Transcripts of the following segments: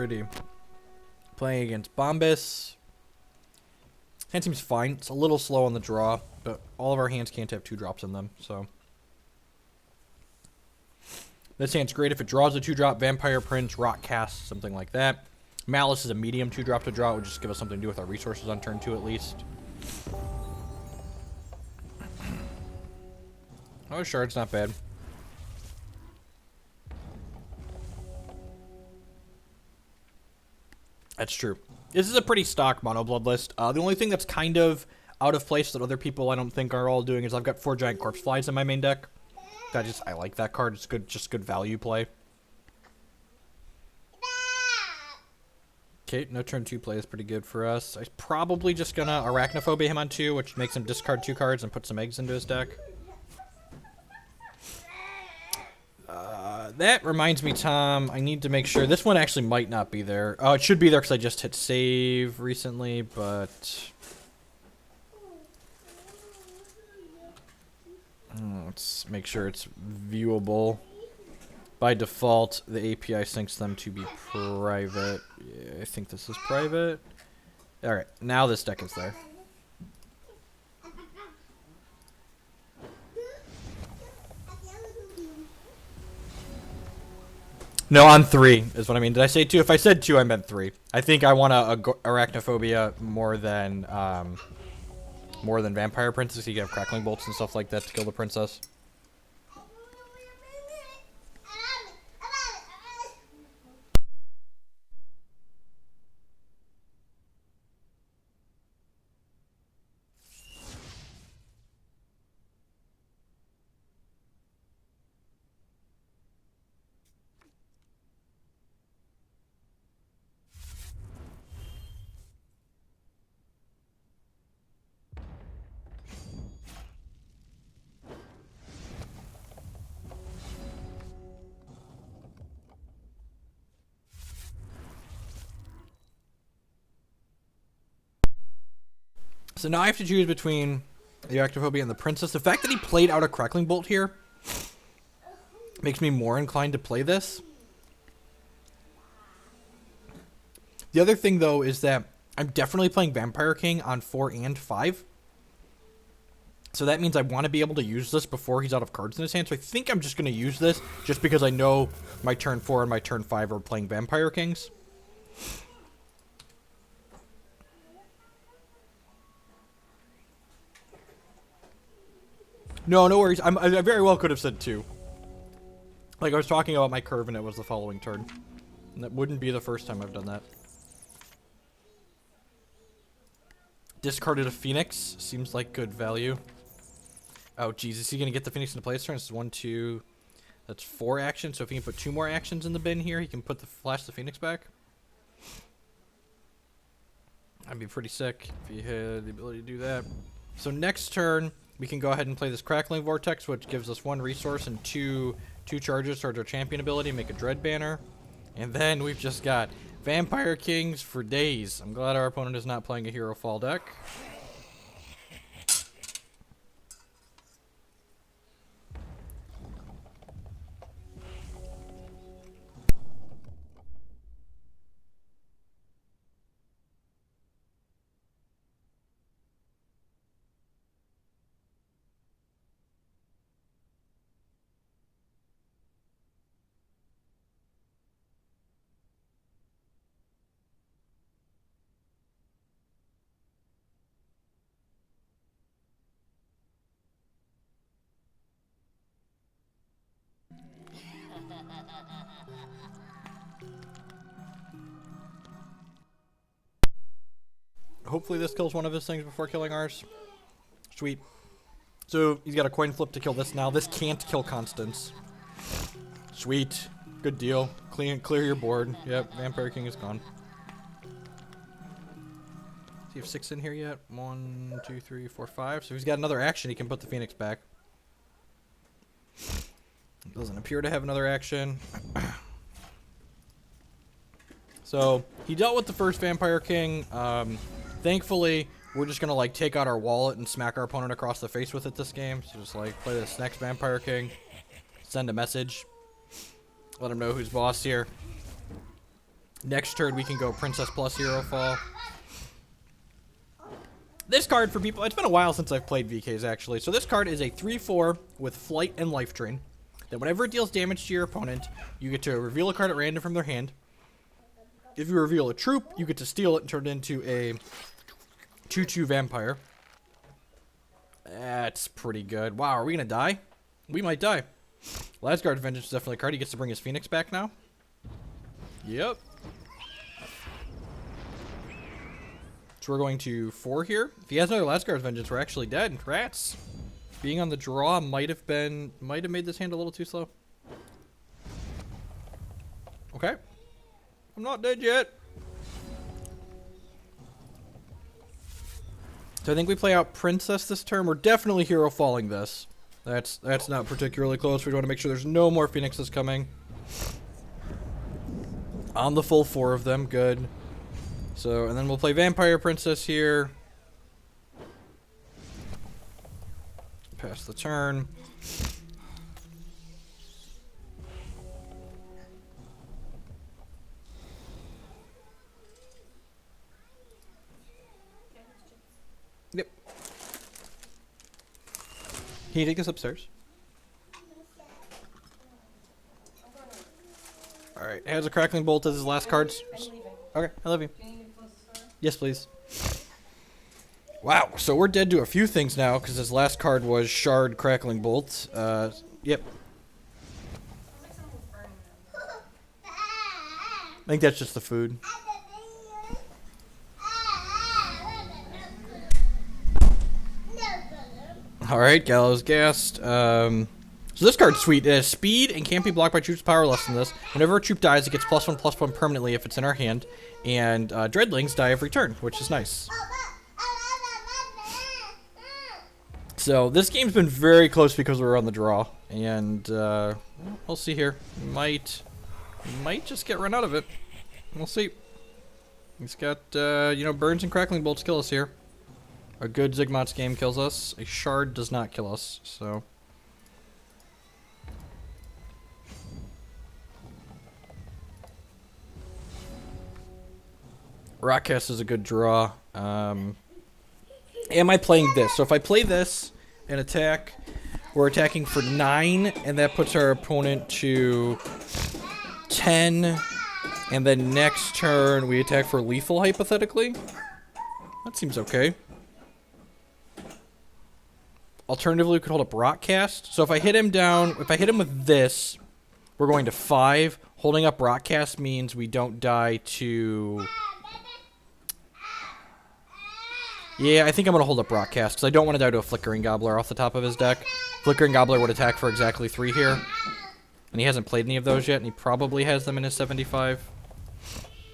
pretty. Playing against Bombus. Hand seems fine. It's a little slow on the draw, but all of our hands can't have 2 drops in them, so. This hand's great if it draws a 2-drop, Vampire Prince, Rock Cast, something like that. Malice is a medium 2-drop to draw. It would just give us something to do with our resources on turn 2 at least. Oh, Shard's not bad. That's true. This is a pretty stock mono blood list. The only thing that's kind of out of place that other people I don't think are all doing is I've got 4 giant corpse flies in my main deck. I like that card. It's good, just good value play. Okay, no turn 2 play is pretty good for us. I'm probably just gonna Arachnophobia him on 2, which makes him discard 2 cards and put some eggs into his deck. That reminds me, Tom, I need to make sure. This one actually might not be there. Oh, it should be there because I just hit save recently, but... let's make sure it's viewable. By default, the API syncs them to be private. Yeah, I think this is private. Alright, now this deck is there. No, on 3 is what I mean. Did I say 2? If I said 2, I meant 3. I think I want a Arachnophobia more than Vampire Princess. You can have Crackling Bolts and stuff like that to kill the princess. So now I have to choose between the Arachnophobia and the Princess. The fact that he played out a Crackling Bolt here makes me more inclined to play this. The other thing, though, is that I'm definitely playing Vampire King on 4 and 5. So that means I want to be able to use this before he's out of cards in his hand. So I think I'm just going to use this just because I know my turn 4 and my turn 5 are playing Vampire Kings. No, no worries. I very well could have said 2. Like, I was talking about my curve and it was the following turn. And that wouldn't be the first time I've done that. Discarded a Phoenix. Seems like good value. Oh, jeez. Is he going to get the Phoenix into play this turn? This is 1, 2... That's 4 actions. So if he can put 2 more actions in the bin here, he can put the flash the Phoenix back. That'd be pretty sick if he had the ability to do that. So next turn... we can go ahead and play this Crackling Vortex, which gives us 1 resource and 2 charges towards our champion ability, make a Dread Banner. And then we've just got Vampire Kings for days. I'm glad our opponent is not playing a Hero Fall deck. Hopefully this kills one of his things before killing ours. Sweet. So he's got a coin flip to kill this now. This can't kill Constance. Sweet. Good deal. Clear your board. Yep, Vampire King is gone. Does he have 6 in here yet? 1, 2, 3, 4, 5. So he's got another action. He can put the Phoenix back. Doesn't appear to have another action. So he dealt with the first Vampire King. Thankfully, we're just gonna like take out our wallet and smack our opponent across the face with it this game. So just like play this next Vampire King, send a message, let him know who's boss here. Next turn, we can go Princess plus Hero Fall. This card for people, it's been a while since I've played VKs actually. So this card is a 3/4 with Flight and Life Drain. That whenever it deals damage to your opponent, you get to reveal a card at random from their hand. If you reveal a troop, you get to steal it and turn it into a 2/2 vampire. That's pretty good. Wow, are we gonna die? We might die. Lasgard's Vengeance is definitely a card. He gets to bring his Phoenix back now. Yep. So we're going to 4 here. If he has another Lasgard's Vengeance, we're actually dead. Rats. Being on the draw might have made this hand a little too slow. Okay. I'm not dead yet. So I think we play out Princess this turn. We're definitely hero falling this. That's not particularly close. We want to make sure there's no more Phoenixes coming. On the full 4 of them. Good. So, and then we'll play Vampire Princess here. Pass the turn. Yep. Can you take this upstairs? Alright, has a Crackling Bolt as his last cards. Okay, I love you. Yes, please. Wow, so we're dead to a few things now, because his last card was Shard Crackling Bolt. Yep. I think that's just the food. Alright, Gallows Gassed. So this card's sweet. It has speed and can't be blocked by troops power less than this. Whenever a troop dies, it gets +1/+1 permanently if it's in our hand. And Dreadlings die every turn, which is nice. So this game's been very close because we're on the draw. And we'll see here. Might just get run out of it. We'll see. He's got, Burns and Crackling Bolts kill us here. A good Zigmont's game kills us. A Shard does not kill us, so... Rockcast is a good draw. Am I playing this? So if I play this and attack, we're attacking for 9, and that puts our opponent to 10. And then next turn, we attack for lethal, hypothetically. That seems okay. Alternatively, we could hold up Rockcast. So if I hit him down, if I hit him with this, we're going to 5. Holding up Rockcast means we don't die to... Yeah, I think I'm going to hold up Rockcast, because I don't want to die to a Flickering Gobbler off the top of his deck. Flickering Gobbler would attack for exactly 3 here. And he hasn't played any of those yet, and he probably has them in his 75.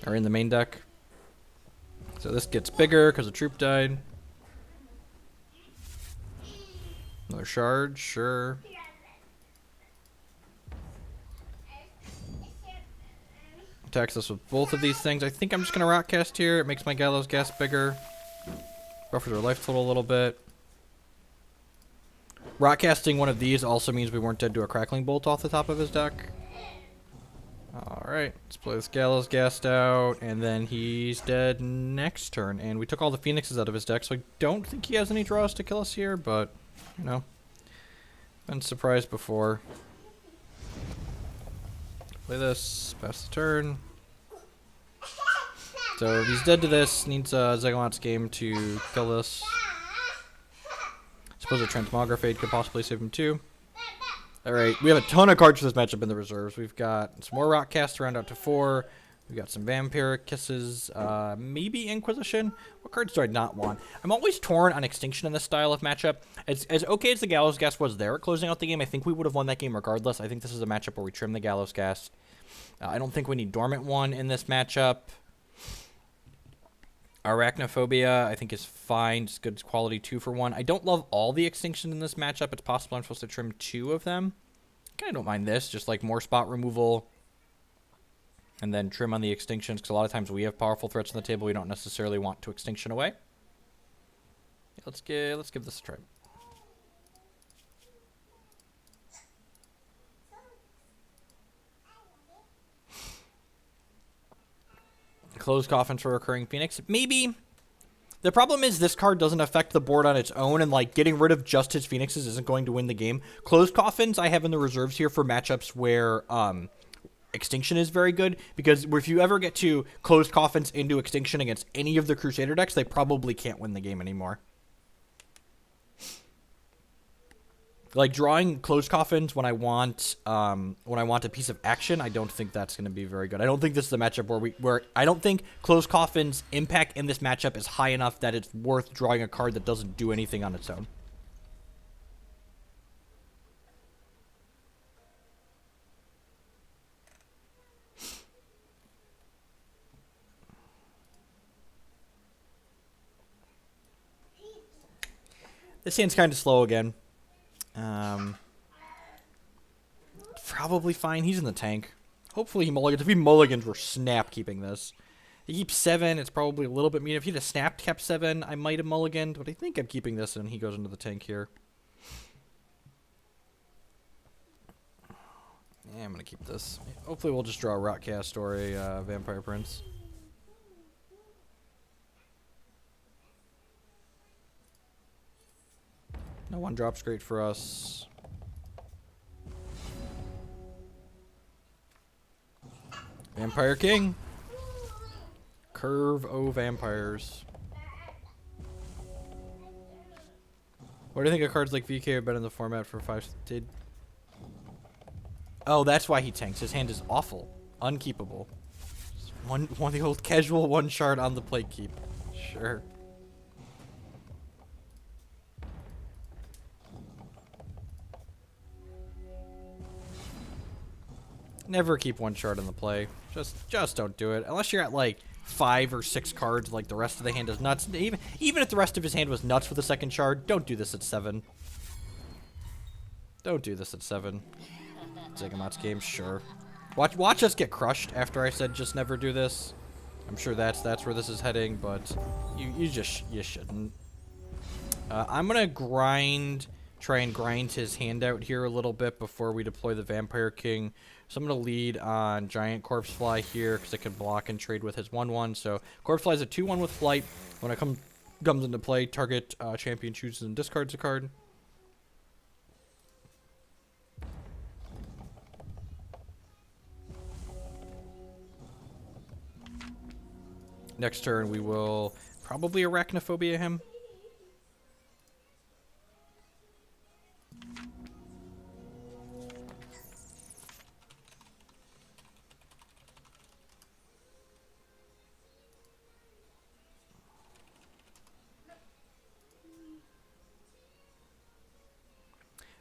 Or in the main deck. So this gets bigger, because a troop died. Another Shard, sure. Attacks us with both of these things. I think I'm just going to Rockcast here. It makes my Gallows Gas bigger. Buffers our life total a little bit. Rockcasting one of these also means we weren't dead to a Crackling Bolt off the top of his deck. Alright, let's play this Gallows Gassed out, and then he's dead next turn. And we took all the Phoenixes out of his deck, so I don't think he has any draws to kill us here, but, you know. Been surprised before. Play this, pass the turn. So if he's dead to this, needs Zegalot's game to kill this. Suppose a Transmogrifade could possibly save him too. Alright, we have a ton of cards for this matchup in the reserves. We've got some more Rockcast to round out to 4. We've got some Vampiric Kisses, maybe Inquisition. What cards do I not want? I'm always torn on Extinction in this style of matchup. As okay as the Gallows Gas was there at closing out the game, I think we would have won that game regardless. I think this is a matchup where we trim the Gallows Gas. I don't think we need Dormant One in this matchup. Arachnophobia, I think, is fine. Just good quality 2 for 1. I don't love all the Extinction in this matchup. It's possible I'm supposed to trim 2 of them. I kind of don't mind this. Just like more spot removal. And then trim on the Extinctions. Because a lot of times we have powerful threats on the table we don't necessarily want to Extinction away. Let's give this a try. Closed Coffins for Recurring Phoenix. Maybe. The problem is this card doesn't affect the board on its own, and like getting rid of just his Phoenixes isn't going to win the game. Closed Coffins I have in the reserves here for matchups where Extinction is very good, because if you ever get to Closed Coffins into Extinction against any of the Crusader decks, they probably can't win the game anymore. Like drawing Closed Coffins when I want a piece of action, I don't think that's going to be very good. I don't think this is a matchup where I don't think Closed Coffins' impact in this matchup is high enough that it's worth drawing a card that doesn't do anything on its own. This hand's kind of slow again. Probably fine. He's in the tank. Hopefully he mulligans. If he mulligans, we're snap keeping this. He keeps 7. It's probably a little bit mean. If he'd have snapped, kept 7, I might have mulliganed. But I think I'm keeping this, and he goes into the tank here. Yeah, I'm going to keep this. Hopefully we'll just draw a Rotcast or a Vampire Prince. No one drops great for us. Vampire King. Curve O Vampires. What do you think of cards like VK have been in the format for 5? Oh, that's why he tanks. His hand is awful. Unkeepable. One of the old casual one shard on the plate keep. Sure. Never keep one shard in the play. Just don't do it. Unless you're at like 5 or 6 cards, like the rest of the hand is nuts. Even if the rest of his hand was nuts with the second shard, don't do this at 7. Don't do this at 7. Zagamat's game, sure. Watch us get crushed after I said just never do this. I'm sure that's where this is heading, but you shouldn't. I'm gonna try and grind his hand out here a little bit before we deploy the Vampire King. So I'm going to lead on Giant Corpse Fly here because it can block and trade with his 1/1. So Corpse Fly is a 2/1 with Flight. When it comes into play, target champion chooses and discards a card. Next turn we will probably Arachnophobia him.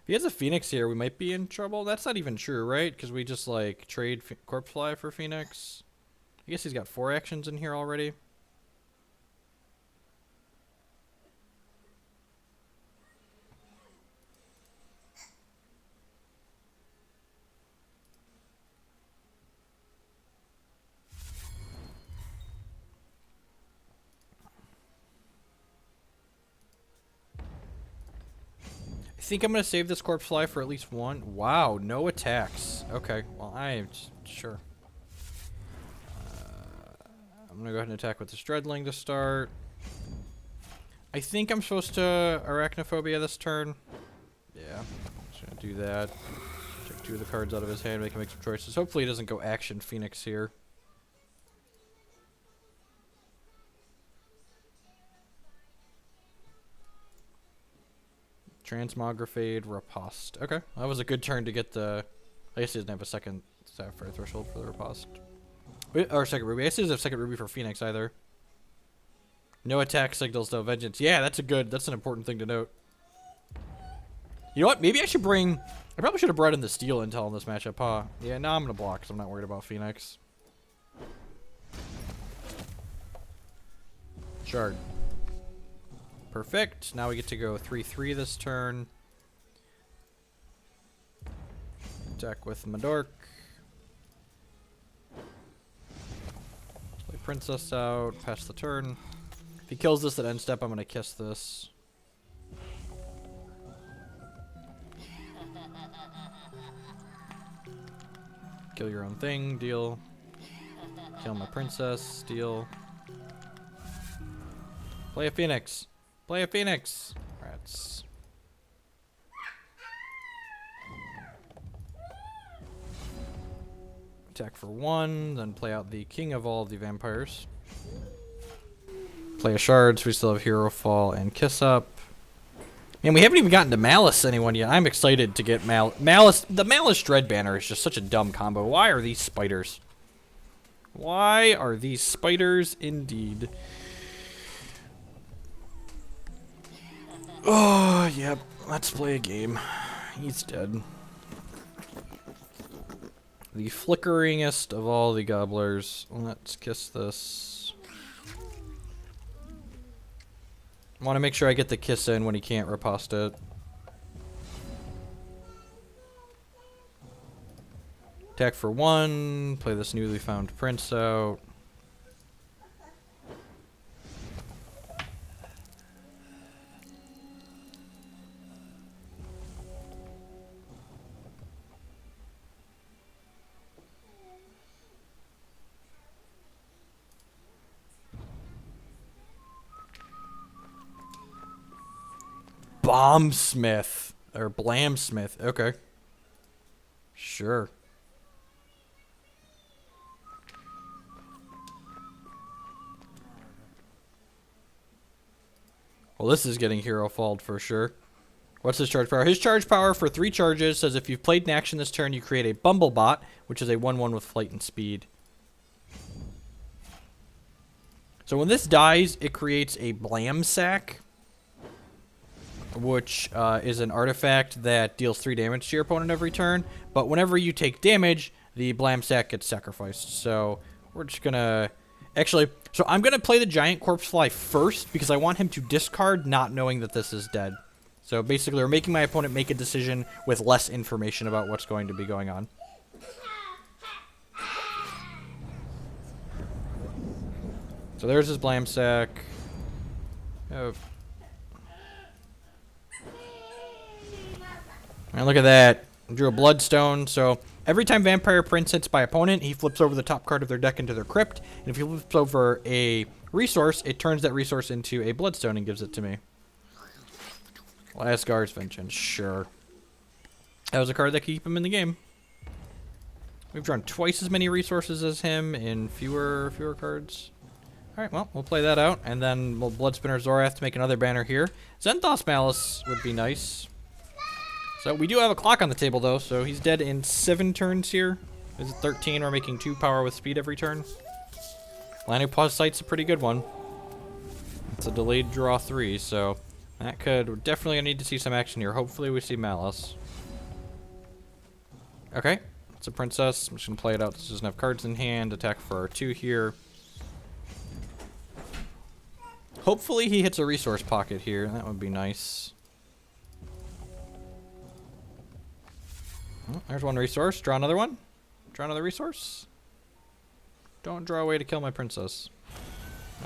If he has a Phoenix here, we might be in trouble. That's not even true, right? Because we just, like, trade Corpse Fly for Phoenix. I guess he's got 4 actions in here already. I think I'm going to save this Corpse Fly for at least 1. Wow, no attacks. Okay, well, sure. I'm going to go ahead and attack with the Dreadling to start. I think I'm supposed to Arachnophobia this turn. Yeah, just going to do that. Take 2 of the cards out of his hand, make him make some choices. Hopefully he doesn't go Action Phoenix here. Transmogrifade, Riposte. Okay, that was a good turn to get the... I guess he doesn't have a second Sapphire Threshold for the Riposte. Or second Ruby. I guess he doesn't have second Ruby for Phoenix either. No attack signals, no vengeance. Yeah, that's an important thing to note. You know what? Maybe I should bring... I probably should have brought in the Steel Intel in this matchup, huh? Yeah, now I'm going to block because I'm not worried about Phoenix. Shard. Perfect. Now we get to go 3/3 this turn. Attack with Madork. Play Princess out. Pass the turn. If he kills this at end step, I'm going to kiss this. Kill your own thing. Deal. Kill my princess. Steal. Play a phoenix. Play a phoenix. Rats. Attack for 1, then play out the king of all the vampires. Play a shard, so we still have Hero Fall and Kiss Up. And we haven't even gotten to Malice anyone yet. I'm excited to get Malice. The Malice Dread banner is just such a dumb combo. Why are these spiders? Why are these spiders indeed? Oh, yep. Let's play a game. He's dead. The flickeringest of all the gobblers. Let's kiss this. I want to make sure I get the kiss in when he can't riposte it. Attack for 1. Play this newly found prince out. Bombsmith. Or Blamsmith. Okay. Sure. Well, this is getting hero falled for sure. What's his charge power? His charge power for 3 charges says if you've played an action this turn, you create a Bumblebot, which is a 1/1 with flight and speed. So when this dies, it creates a Blamsack, which is an artifact that deals 3 damage to your opponent every turn. But whenever you take damage, the Blamsack gets sacrificed. So we're just gonna... Actually, so I'm gonna play the Giant Corpse Fly first because I want him to discard not knowing that this is dead. So basically we're making my opponent make a decision with less information about what's going to be going on. So there's his Blamsack. Oh. And look at that. Drew a Bloodstone. So every time Vampire Prince hits by opponent, he flips over the top card of their deck into their crypt. And if he flips over a resource, it turns that resource into a Bloodstone and gives it to me. Lasgar's Vengeance. Sure. That was a card that could keep him in the game. We've drawn twice as many resources as him in fewer cards. Alright, well, we'll play that out. And then we'll Bloodspinner Zorath to make another banner here. Zenthos Malice would be nice. So we do have a clock on the table, though, so he's dead in 7 turns here. Is it 13? We're making 2 power with speed every turn. Line of Pause Sight's a pretty good one. It's a delayed draw 3, so that could... We're definitely going to need to see some action here. Hopefully we see Malice. Okay, it's a princess. I'm just going to play it out. This doesn't have cards in hand. Attack for our 2 here. Hopefully he hits a resource pocket here. That would be nice. Oh, there's one resource. Draw another one. Draw another resource. Don't draw away to kill my princess.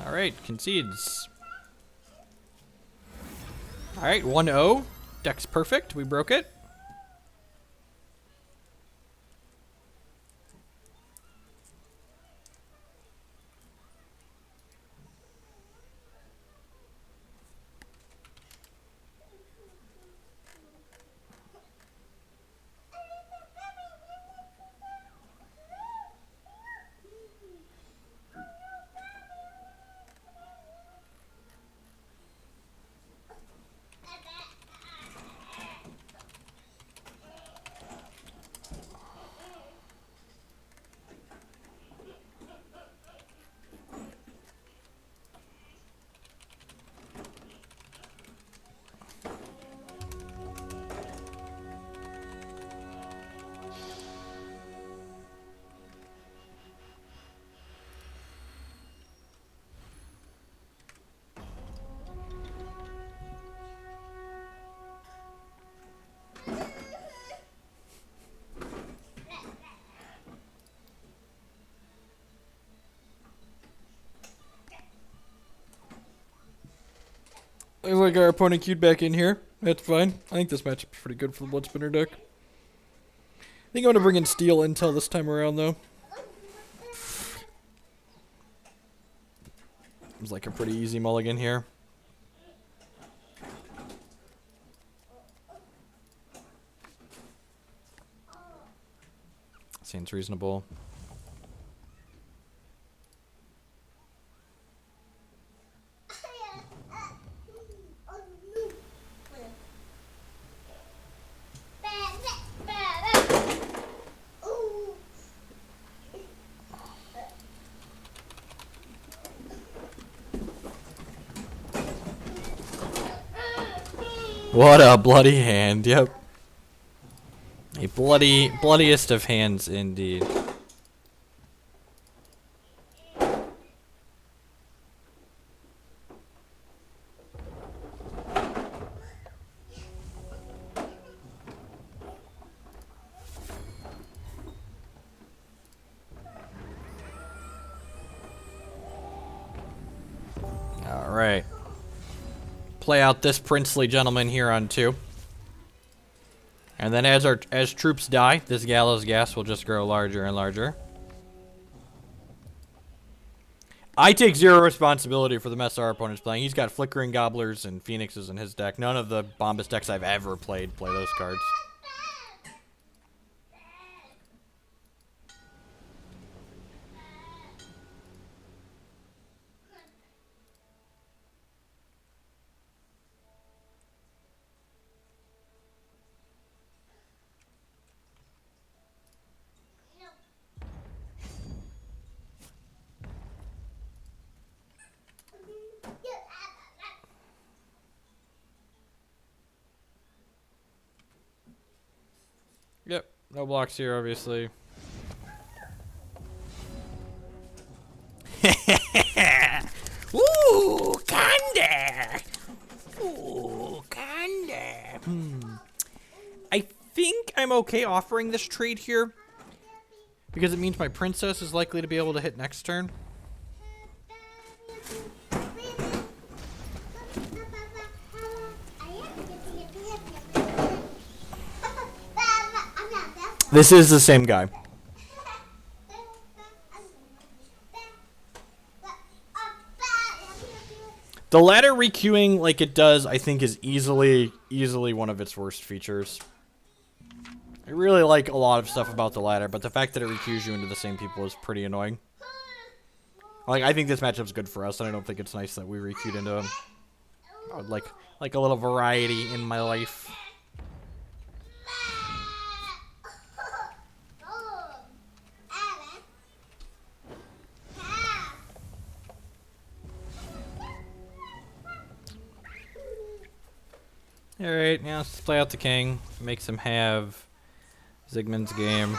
Alright, concedes. Alright, 1-0. Deck's perfect. We broke it. Looks like our opponent queued back in here. That's fine. I think this matchup's pretty good for the Bloodspinner deck. I think I'm going to bring in Steel Intel this time around, though. Seems like a pretty easy mulligan here. Seems reasonable. What a bloody hand, yep. A bloodiest of hands indeed. Alright. Play out this princely gentleman here on 2. And then as troops die, this gallows gas will just grow larger and larger. I take 0 responsibility for the mess our opponent's playing. He's got Flickering Gobblers and Phoenixes in his deck. None of the Bombus decks I've ever played play those cards. Yep, no blocks here, obviously. Ooh, kinda. Ooh, kinda. I think I'm okay offering this trade here because it means my princess is likely to be able to hit next turn. This is the same guy. The ladder requeuing like it does, I think, is easily one of its worst features. I really like a lot of stuff about the ladder, but the fact that it requeues you into the same people is pretty annoying. Like, I think this matchup's good for us, and I don't think it's nice that we requeued into him. I would like a little variety in my life. Alright, now let's play out the king. Makes him have Zygmunt's game.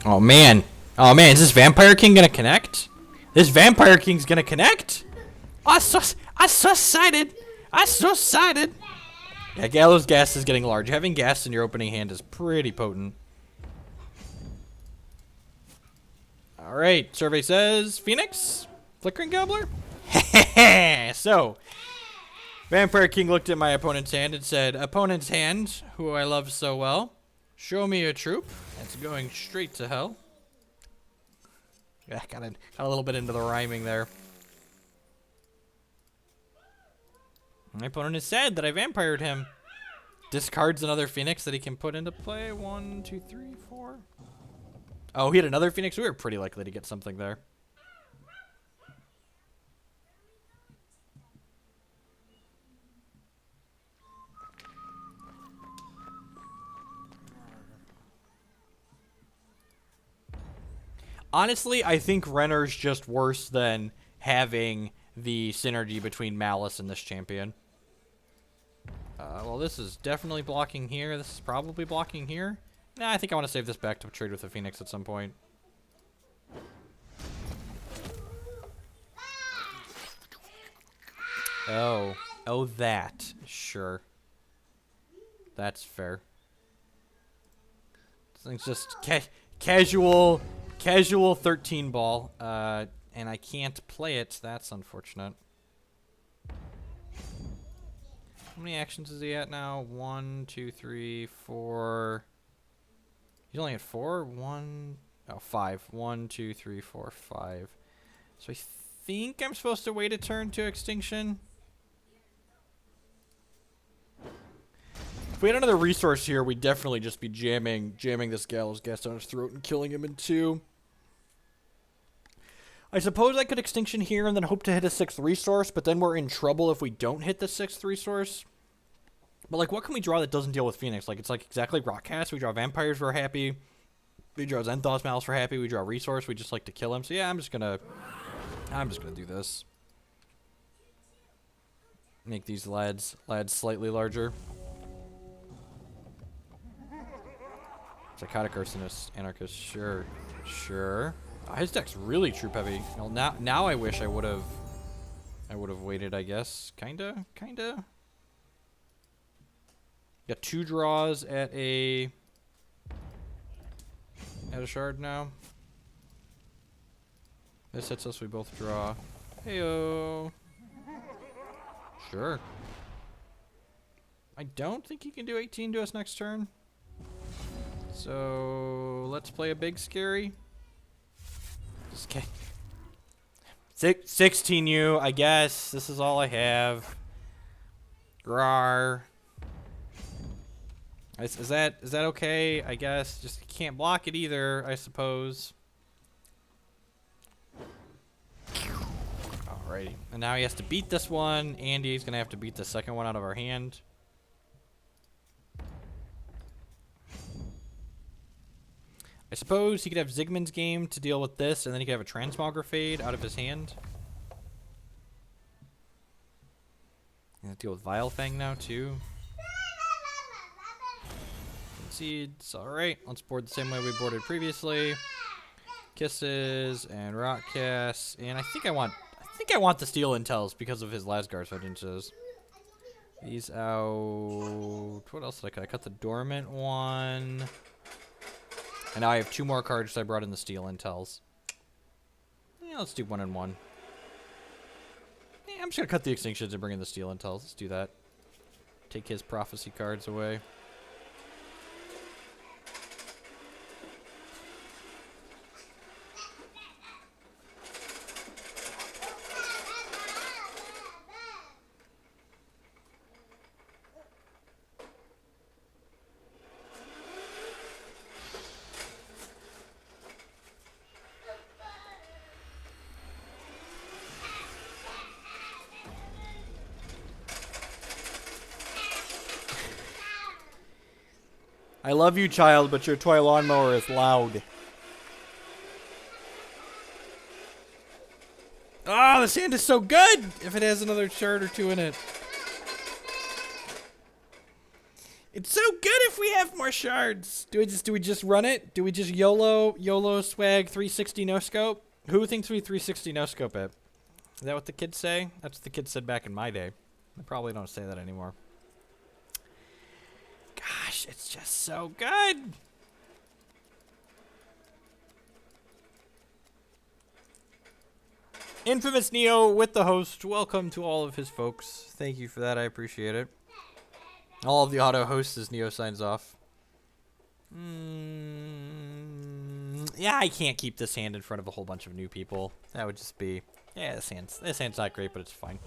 Oh man. Oh man, is this Vampire King gonna connect? This Vampire King's gonna connect? I'm so excited. I'm so excited. Yeah, Gallows Gas is getting large. Having gas in your opening hand is pretty potent. Alright, survey says Phoenix? Flickering Gobbler? So, Vampire King looked at my opponent's hand and said, opponent's hand, who I love so well, show me a troop. That's going straight to hell. Yeah, got a little bit into the rhyming there. My opponent is sad that I vampired him. Discards another Phoenix that he can put into play. 1, 2, 3, 4. Oh, he had another Phoenix? We were pretty likely to get something there. Honestly, I think Renner's just worse than having the synergy between Malice and this champion. Well, this is definitely blocking here. This is probably blocking here. Nah, I think I want to save this back to trade with the Phoenix at some point. Oh. Oh, that. Sure. That's fair. This thing's just casual 13 ball. And I can't play it. That's unfortunate. How many actions is he at now? 1, 2, 3, 4. He's only at 4? 5. 1, 2, 3, 4, 5. So I think I'm supposed to wait a turn to extinction. If we had another resource here, we'd definitely just be jamming this gallows gas down his throat and killing him in 2. I suppose I could extinction here and then hope to hit a 6th resource, but then we're in trouble if we don't hit the 6th resource. But, like, what can we draw that doesn't deal with Phoenix? Like, it's like exactly Rockcast. We draw Vampires, we're happy. We draw Zenthos Malice, we're happy. We draw Resource, we just like to kill him. So, yeah, I'm just gonna do this. Make these lads slightly larger. Psychotic Arsonist, Anarchist, sure. Oh, his deck's really troop heavy. Well, now I wish I would have waited, I guess. Kinda. Got 2 draws at a shard now. This hits us, we both draw. Heyo. Sure. I don't think he can do 18 to us next turn. So let's play a big scary. Just kidding. 16U, I guess. This is all I have. Grar. Is that okay? I guess. Just can't block it either, I suppose. Alrighty. And now he has to beat this one. Andy's gonna have to beat the second one out of our hand. I suppose he could have Zygmun's game to deal with this, and then he could have a Transmogrifade out of his hand. And deal with Vilefang now, too. Seeds. Alright, let's board the same way we boarded previously. Kisses and Rockcasts. And I think I want the Steel Intels because of his Lasgar's Vengeances. He's out. What else did I cut? I cut the Dormant one. And now I have 2 more cards I brought in the Steel Intels. Yeah, let's do 1 and 1. Yeah, I'm just gonna cut the Extinctions and bring in the Steel Intels. Let's do that. Take his Prophecy cards away. I love you, child, but your toy lawnmower is loud. Ah, the sand is so good if it has another shard or 2 in it. It's so good if we have more shards. Do we just run it? Do we just YOLO swag 360 no scope? Who thinks we 360 no scope it? Is that what the kids say? That's what the kids said back in my day. They probably don't say that anymore. Gosh, it's just so good. Infamous Neo with the host. Welcome to all of his folks. Thank you for that. I appreciate it. All of the auto hosts as Neo signs off. Yeah, I can't keep this hand in front of a whole bunch of new people. That would just be... Yeah, this hand's not great, but it's fine.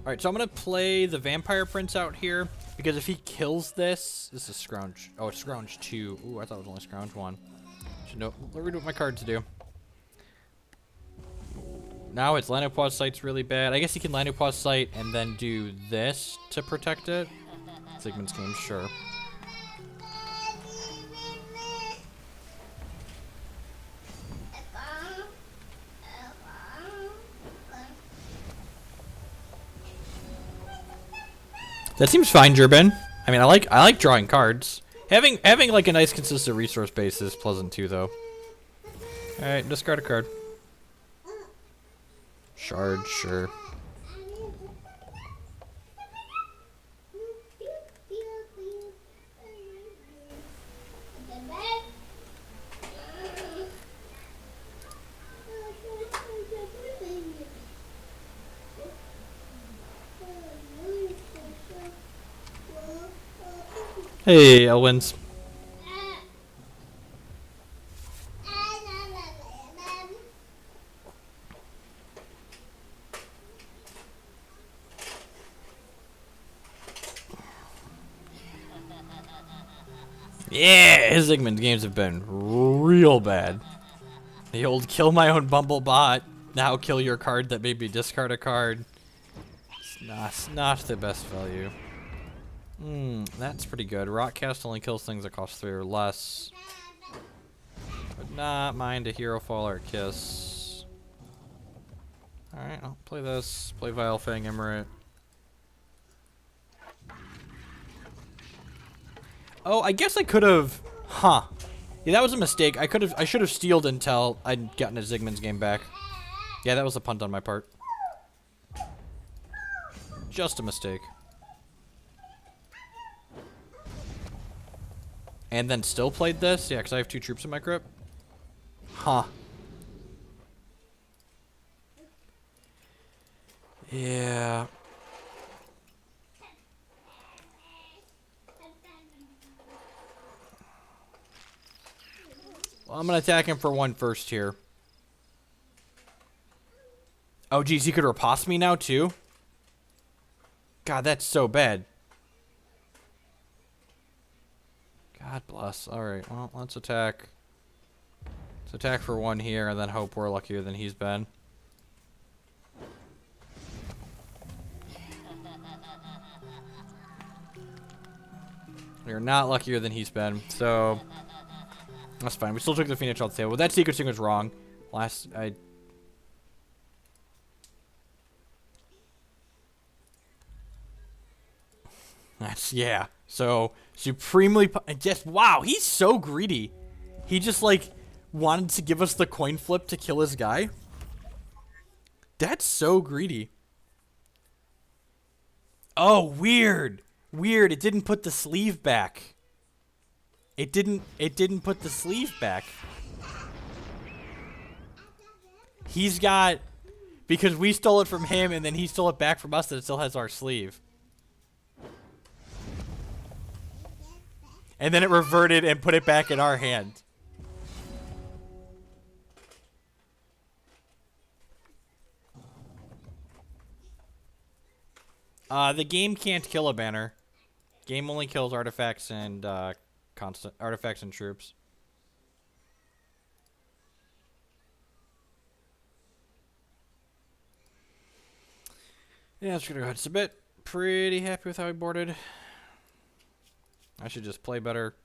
Alright, so I'm going to play the Vampire Prince out here, Because if he kills this is scrounge. Oh, it's scrounge 2. Ooh, I thought it was only scrounge 1. Should know. Let me read what my cards do. Now its Lanopause Sight's really bad. I guess he can Lanopause Sight and then do this to protect it. Sigmund's game, sure. That seems fine, Durbin. I mean, I like drawing cards. Having like a nice consistent resource base is pleasant too, though. All right, discard a card. Shard, sure. Hey, Elwins. Yeah, his Zigmund games have been real bad. The old kill my own Bumblebot, now kill your card that made me discard a card. It's not the best value. That's pretty good. Rockcast only kills things that cost 3 or less. Would not mind a Hero Fall or a Kiss. Alright, I'll play this. Play Vile Fang Emirate. Oh, I guess I could have... Huh. Yeah, that was a mistake. I should have stealed until I'd gotten a Zigmund's game back. Yeah, that was a punt on my part. Just a mistake. And then still played this? Yeah, because I have 2 troops in my grip. Huh. Yeah. Well, I'm going to attack him for 1 first here. Oh, geez, he could riposte me now, too? God, that's so bad. God bless. Alright, well, let's attack. Let's attack for 1 here, and then hope we're luckier than he's been. We are not luckier than he's been, so... That's fine. We still took the Phoenix off the table. Well, that sequencing was wrong. That's, yeah. So, supremely... Just, wow, he's so greedy. He just, like, wanted to give us the coin flip to kill his guy. That's so greedy. Oh, weird. Weird. It didn't put the sleeve back. It didn't put the sleeve back. He's got... Because we stole it from him, and then he stole it back from us, that it still has our sleeve. And then it reverted and put it back in our hand. The game can't kill a banner. Game only kills artifacts and constant artifacts and troops. Yeah, it's gonna go ahead and submit. Pretty happy with how I boarded. I should just play better.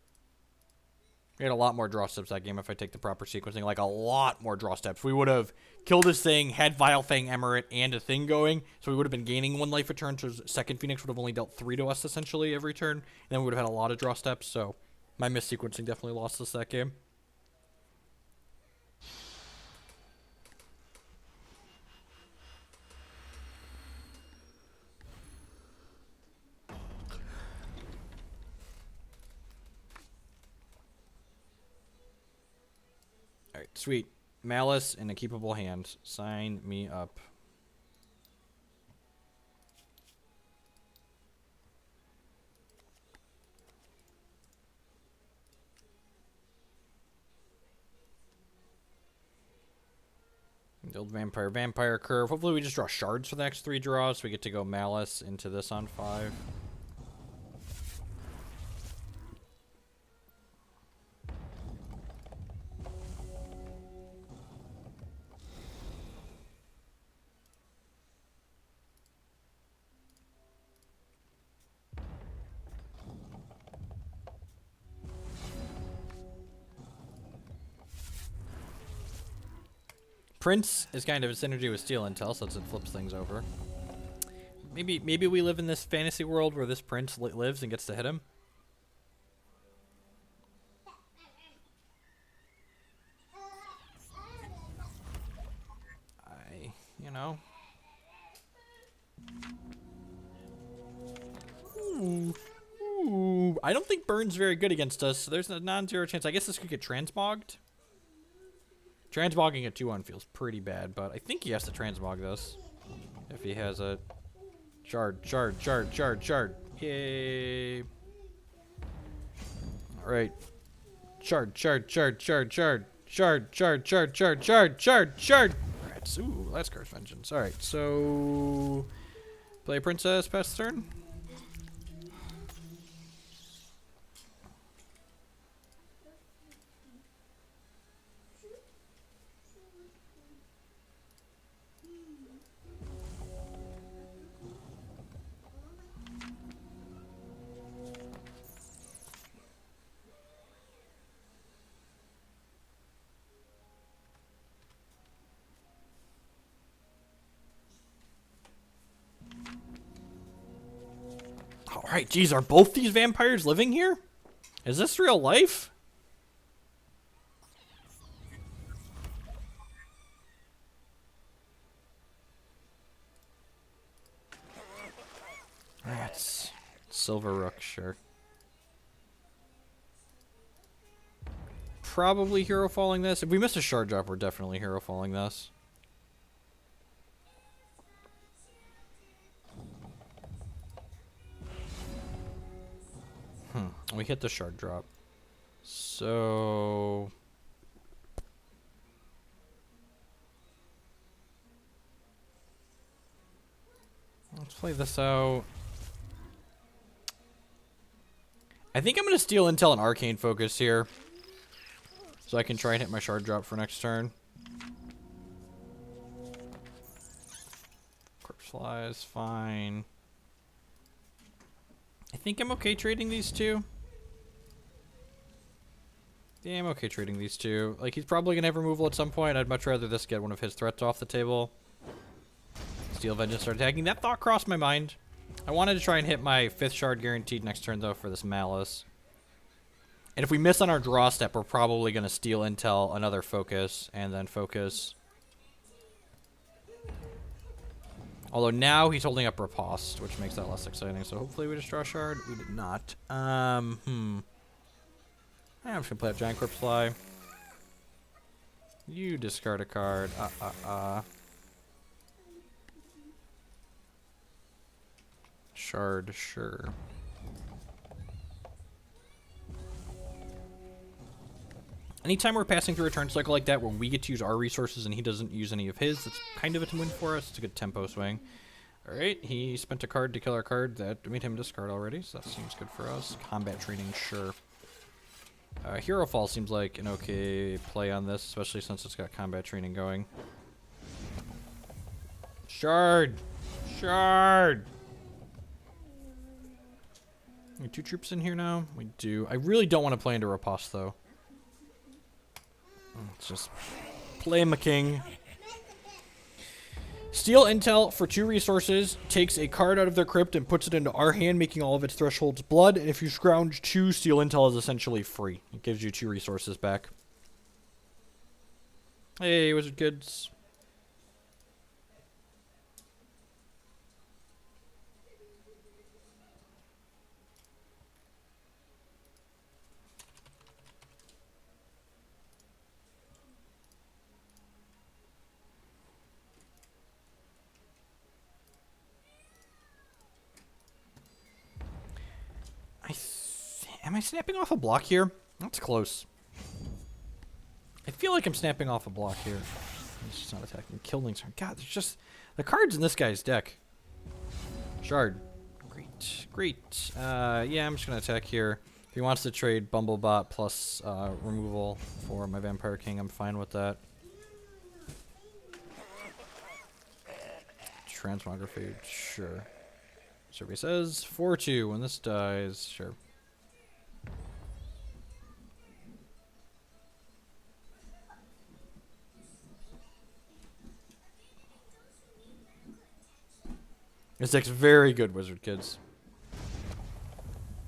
We had a lot more draw steps that game if I take the proper sequencing. Like, a lot more draw steps. We would have killed this thing, had Vile Fang Emirate, and a thing going. So we would have been gaining 1 life a turn. So second Phoenix would have only dealt 3 to us, essentially, every turn. And then we would have had a lot of draw steps. So my mis-sequencing definitely lost us that game. Alright, sweet. Malice in a keepable hand. Sign me up. Build Vampire Curve. Hopefully we just draw shards for the next 3 draws so we get to go Malice into this on 5. Prince is kind of a synergy with Steel Intel, since it flips things over. Maybe we live in this fantasy world where this Prince lives and gets to hit him. You know. Ooh. I don't think Burn's very good against us, so there's a non-zero chance. I guess this could get transmogged. Transmogging a 2-1 feels pretty bad, but I think he has to transmog this. If he has a shard. Yay. Alright. Shard. Rats. Ooh, that's Curse Vengeance. Alright, so play Princess, pass the turn. Alright, geez, are both these vampires living here? Is this real life? Rats. Silver Rook, sure. Probably hero falling this. If we miss a shard drop, we're definitely hero falling this. We hit the shard drop. So let's play this out. I think I'm going to steal Intel and Arcane Focus here, so I can try and hit my shard drop for next turn. Corpse Fly is fine. I think I'm okay trading these two. Yeah, I'm okay trading these two. Like, he's probably going to have removal at some point. I'd much rather this get one of his threats off the table. Steel Vengeance start attacking. That thought crossed my mind. I wanted to try and hit my 5th shard guaranteed next turn, though, for this Malice. And if we miss on our draw step, we're probably going to steal Intel, another Focus, and then Focus. Although now he's holding up Riposte, which makes that less exciting. So hopefully we just draw a shard. We did not. I'm just gonna play up Giant Corpse Fly. You discard a card. Shard, sure. Anytime we're passing through a turn cycle like that where we get to use our resources and he doesn't use any of his, that's kind of a win for us. It's a good tempo swing. Alright, he spent a card to kill our card. That made him discard already, so that seems good for us. Combat training, sure. Hero Fall seems like an okay play on this, especially since it's got combat training going. Shard! Shard! We have 2 troops in here now? We do. I really don't want to play into Riposte, though. Let's just play my king. Steal Intel for 2 resources, takes a card out of their crypt and puts it into our hand, making all of its thresholds blood. And if you scrounge 2, Steal Intel is essentially free. It gives you 2 resources back. Hey, Wizard Kids. Am I snapping off a block here? That's close. I feel like I'm snapping off a block here. He's just not attacking. Killings. God, there's just the cards in this guy's deck. Shard. Great. Great. Yeah, I'm just going to attack here. If he wants to trade Bumblebot plus removal for my Vampire King, I'm fine with that. Transmography. Sure. Survey says 4-2 when this dies. Sure. This deck's very good, Wizard Kids.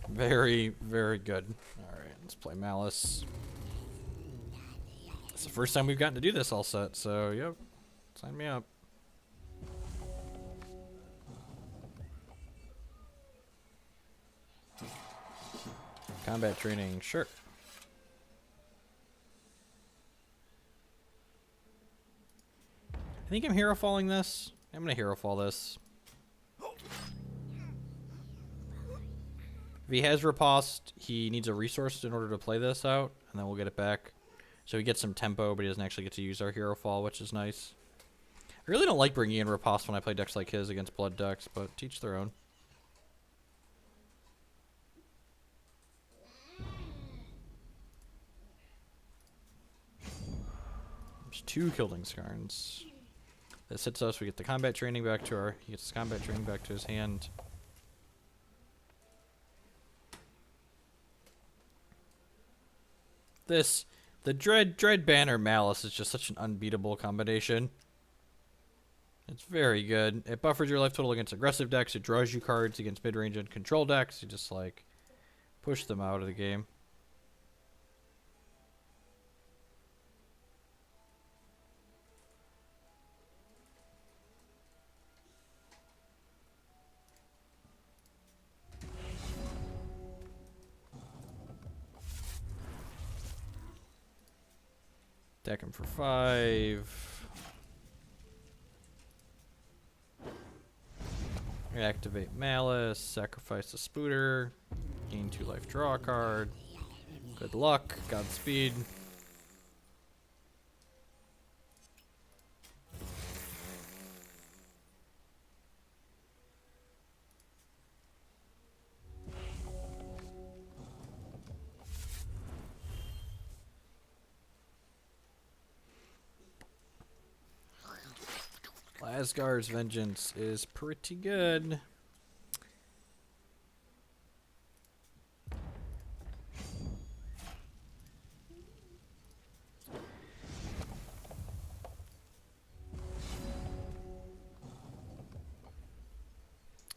Very, very good. Alright, let's play Malice. It's the first time we've gotten to do this all set, so yep. Sign me up. Combat training, sure. I think I'm hero falling this. I'm gonna hero fall this. If he has riposte, he needs a resource in order to play this out, and then we'll get it back. So he gets some tempo, but he doesn't actually get to use our hero fall, which is nice. I really don't like bringing in riposte when I play decks like his against blood decks, but teach their own. There's 2 Kilding Skarns. This hits us, we get the combat training back to our... He gets his combat training back to his hand. This... The Dread Banner Malice is just such an unbeatable combination. It's very good. It buffers your life total against aggressive decks. It draws you cards against mid-range and control decks. You just, like, push them out of the game. Deck him for 5. Activate Malice. Sacrifice the Spooter. Gain 2 life, draw a card. Good luck. Godspeed. Asgard's Vengeance is pretty good.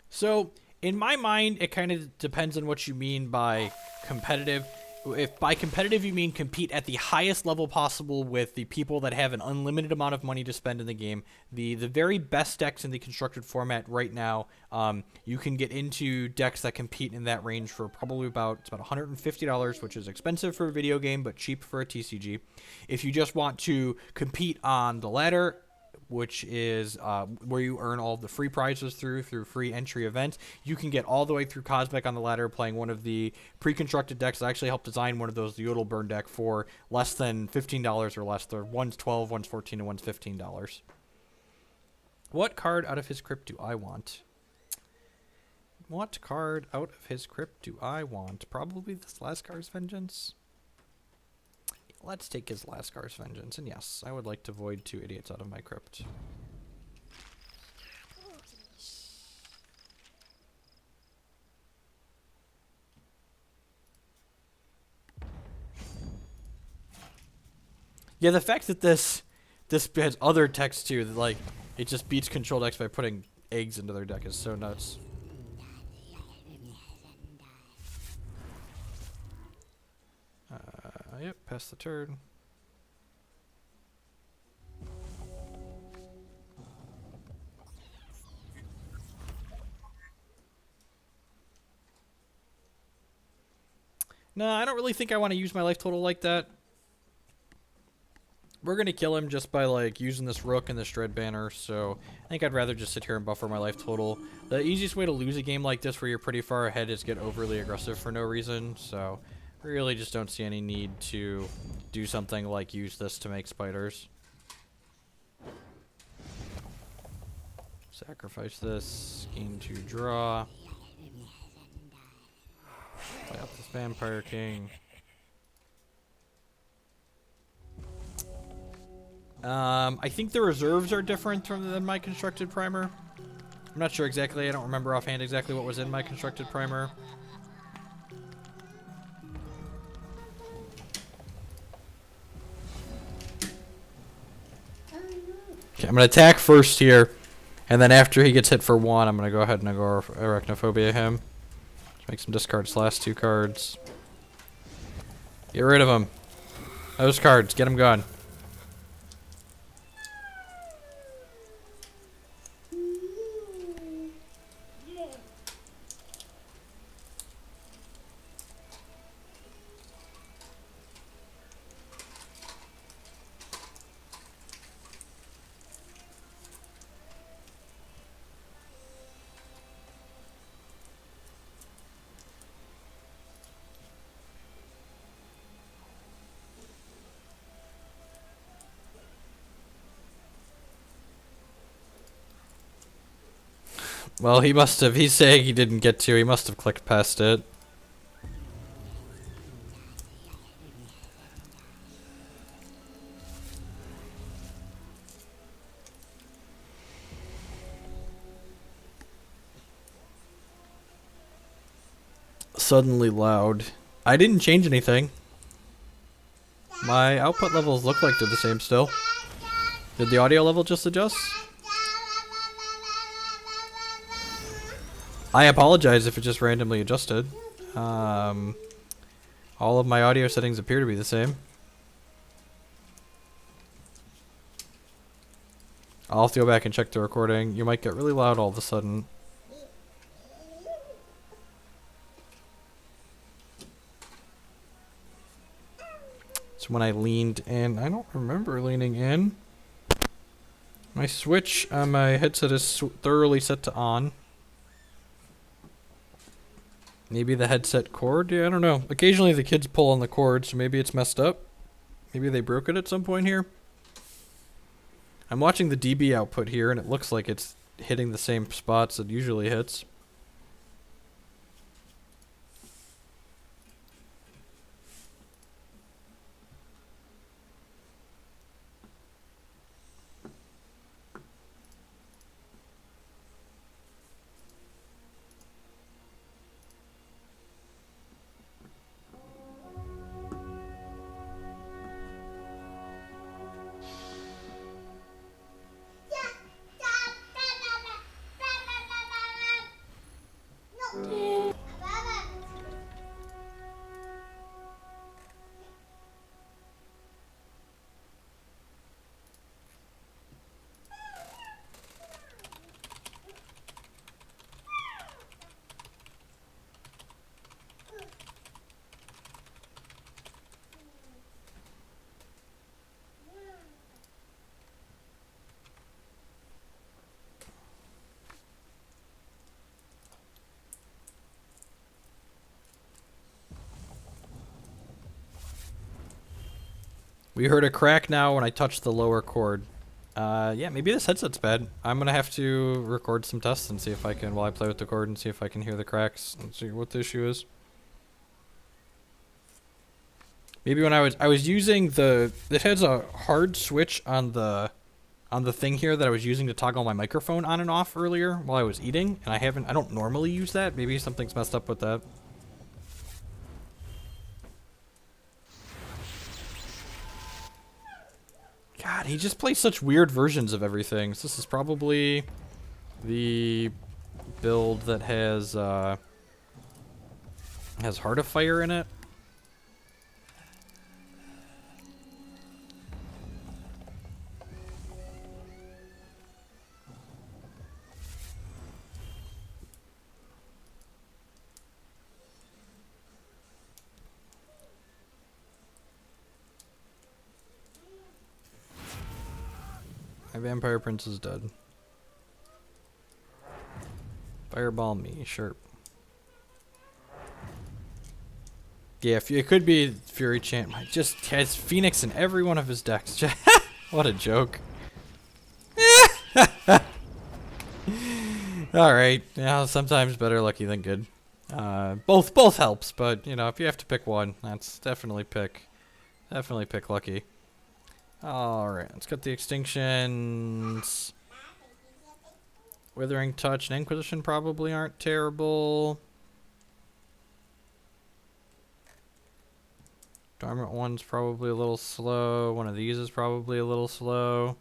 So, in my mind, it kind of depends on what you mean by competitive. If by competitive you mean compete at the highest level possible with the people that have an unlimited amount of money to spend in the game, the very best decks in the constructed format right now, you can get into decks that compete in that range for probably about $150, which is expensive for a video game but cheap for a TCG. If you just want to compete on the ladder, which is where you earn all of the free prizes through free entry events. You can get all the way through Cosmic on the ladder playing one of the pre-constructed decks. I actually helped design one of those, the Yodel Burn deck, for less than $15 or less. One's $12, one's $14, and one's $15. What card out of his crypt do I want? What card out of his crypt do I want? Probably this Laskar's Vengeance. Let's take his Laskar's Vengeance, and yes, I would like to void 2 idiots out of my crypt. Yeah, the fact that this has other text too, that like it just beats control decks by putting eggs into their deck is so nuts. Yep, pass the turn. No, I don't really think I want to use my life total like that. We're going to kill him just by like using this Rook and this Dread Banner, so I think I'd rather just sit here and buffer my life total. The easiest way to lose a game like this where you're pretty far ahead is get overly aggressive for no reason, so really just don't see any need to do something like use this to make spiders. Sacrifice this, gain 2 draw. Play out this Vampire King. I think the reserves are different than my constructed primer. I'm not sure exactly, I don't remember offhand exactly what was in my constructed primer. Okay, I'm going to attack first here, And then after he gets hit for 1, I'm going to go ahead and Arachnophobia him. Make some discards last 2 cards. Get rid of him. Those cards, get them gone. Well, he must have. He's saying he didn't get to. He must have clicked past it. Suddenly loud. I didn't change anything. My output levels look like they're the same still. Did the audio level just adjust? I apologize if it just randomly adjusted. All of my audio settings appear to be the same. I'll have to go back and check the recording. You might get really loud all of a sudden. It's when I leaned in. I don't remember leaning in. My switch on my headset is thoroughly set to on. Maybe the headset cord? Yeah, I don't know. Occasionally the kids pull on the cord, so maybe it's messed up. Maybe they broke it at some point here. I'm watching the dB output here, and it looks like it's hitting the same spots it usually hits. We heard a crack now when I touched the lower chord. Yeah, maybe this headset's bad. I'm gonna have to record some tests and see if I can, while I play with the chord, and see if I can hear the cracks and see what the issue is. Maybe when I was using it has a hard switch on the thing here that I was using to toggle my microphone on and off earlier while I was eating, and I don't normally use that. Maybe something's messed up with that. God, he just plays such weird versions of everything. So this is probably the build that has Heart of Fire in it. My Vampire Prince is dead. Fireball me, sure. Yeah, it could be Fury Chant. Just has Phoenix in every one of his decks. What a joke. Alright, yeah, sometimes better lucky than good. Both helps, but you know, if you have to pick one, that's definitely pick lucky. Alright, let's get the extinctions. Withering Touch and Inquisition probably aren't terrible. Dormant one's probably a little slow. One of these is probably a little slow.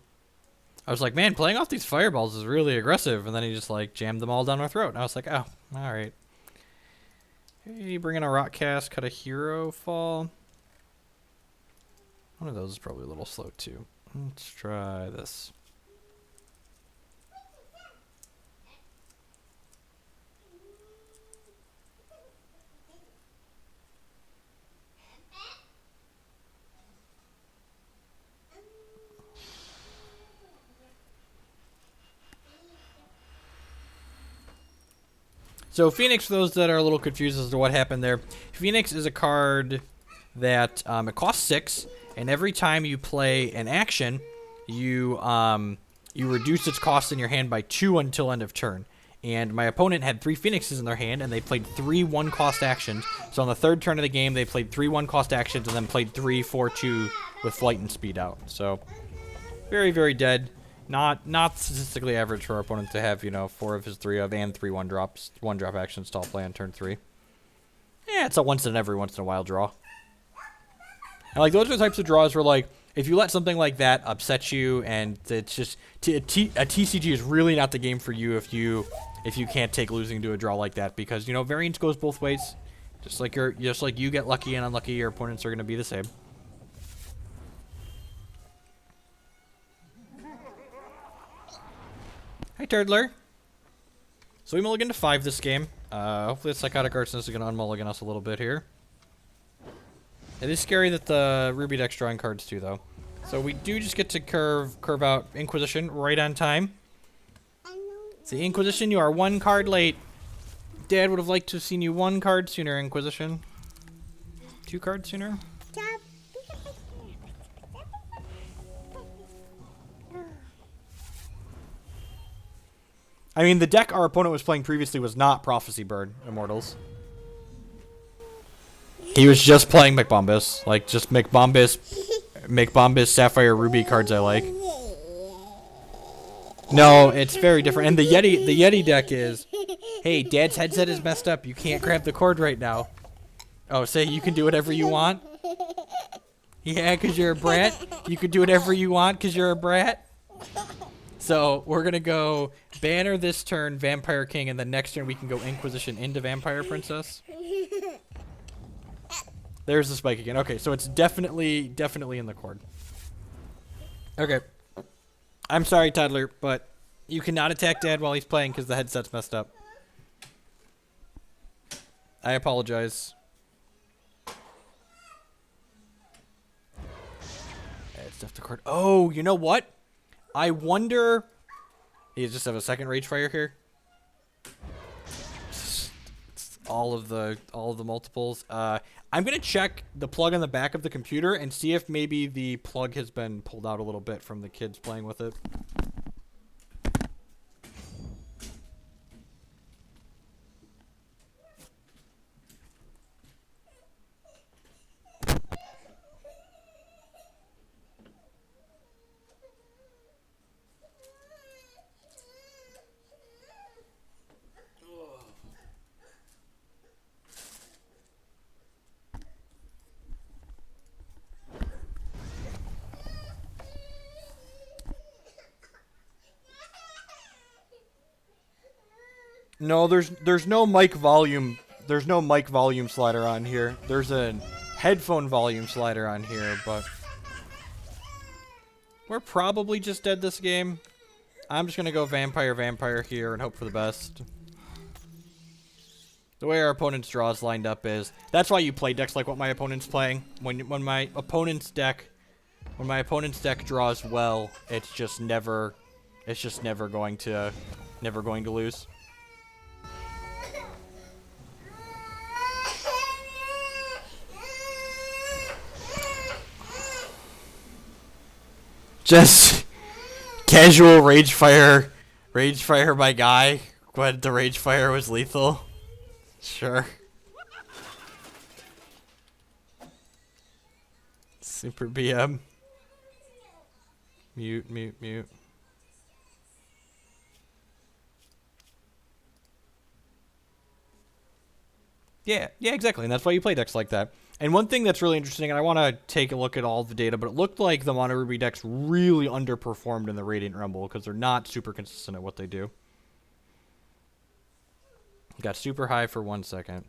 I was like, man, playing off these fireballs is really aggressive. And then he just like jammed them all down our throat. And I was like, oh, all right. Hey, bring in a rock cast, cut a hero fall. One of those is probably a little slow too. Let's try this. So Phoenix, for those that are a little confused as to what happened there, Phoenix is a card that it costs 6, and every time you play an action, you reduce its cost in your hand by 2 until end of turn. And my opponent had 3 Phoenixes in their hand, and they played 3 1-cost actions. So on the 3rd turn of the game, they played 3 1-cost actions, and then played 3 4-2 with flight and speed out. So very, very dead. Not statistically average for our opponent to have, 4 of his 3 of and 3 1-drops, 1-drop actions to all play on turn 3. Yeah, it's a once in every once in a while draw. And like those are the types of draws where like if you let something like that upset you, and it's just a TCG is really not the game for you if you can't take losing to a draw like that, because variance goes both ways. Just like you get lucky and unlucky, your opponents are going to be the same. Hi, Turdler. So we mulligan to 5 this game. Hopefully the Psychotic Arsonist is going to unmulligan us a little bit here. It is scary that the Ruby deck's drawing cards too, though. So we do just get to curve out Inquisition right on time. See, Inquisition, you are 1 card late. Dad would have liked to have seen you 1 card sooner, Inquisition. 2 cards sooner? I mean, the deck our opponent was playing previously was not Prophecy Bird Immortals. He was just playing McBombus. Like, just McBombus, Sapphire, Ruby cards I like. No, it's very different. And the Yeti deck is, hey, Dad's headset is messed up. You can't grab the cord right now. Oh, say you can do whatever you want? Yeah, because you're a brat? You can do whatever you want because you're a brat? So we're going to go Banner this turn, Vampire King, and then next turn we can go Inquisition into Vampire Princess. There's the spike again. Okay, so it's definitely in the cord. Okay. I'm sorry, Toddler, but you cannot attack Dad while he's playing because the headset's messed up. I apologize. It's stuff the card. Oh, you know what? I wonder. You just have a second Ragefire here. All of the multiples. I'm gonna check the plug on the back of the computer and see if maybe the plug has been pulled out a little bit from the kids playing with it. No, there's no mic volume. There's no mic volume slider on here. There's a headphone volume slider on here, but we're probably just dead this game. I'm just gonna go Vampire here and hope for the best. The way our opponent's draws lined up is that's why you play decks like what my opponent's playing. When my opponent's deck draws well, it's just never going to lose. Just casual Ragefire my guy, but the Ragefire was lethal. Sure. Super BM. Mute. Yeah, exactly, and that's why you play decks like that. And one thing that's really interesting, and I want to take a look at all the data, but it looked like the Mono Ruby decks really underperformed in the Radiant Rumble because they're not super consistent at what they do. Got super high for 1 second.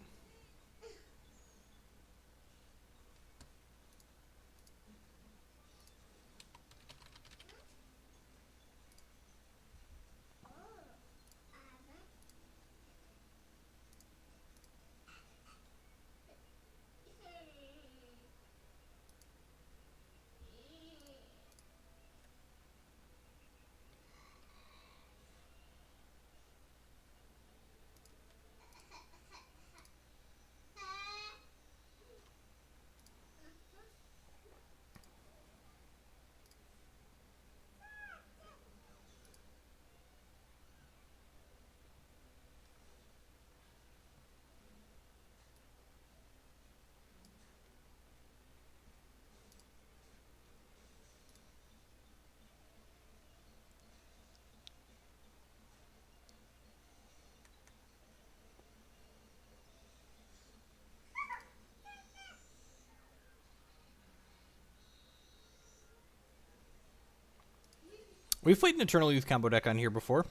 We've played an Eternal Youth combo deck on here before.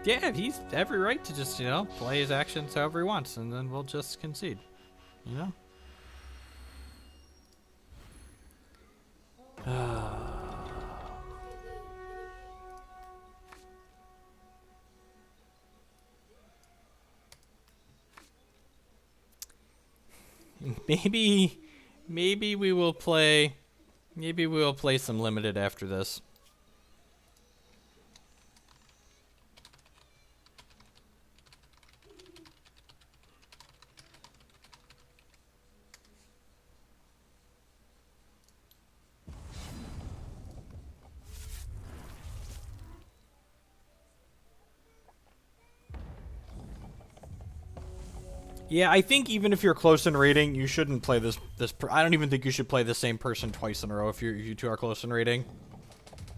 Yeah, he's every right to just, play his actions however he wants, and then we'll just concede. Maybe we will play... Maybe we'll play some limited after this. Yeah, I think even if you're close in rating, you shouldn't play this. I don't even think you should play the same person twice in a row if you two are close in rating.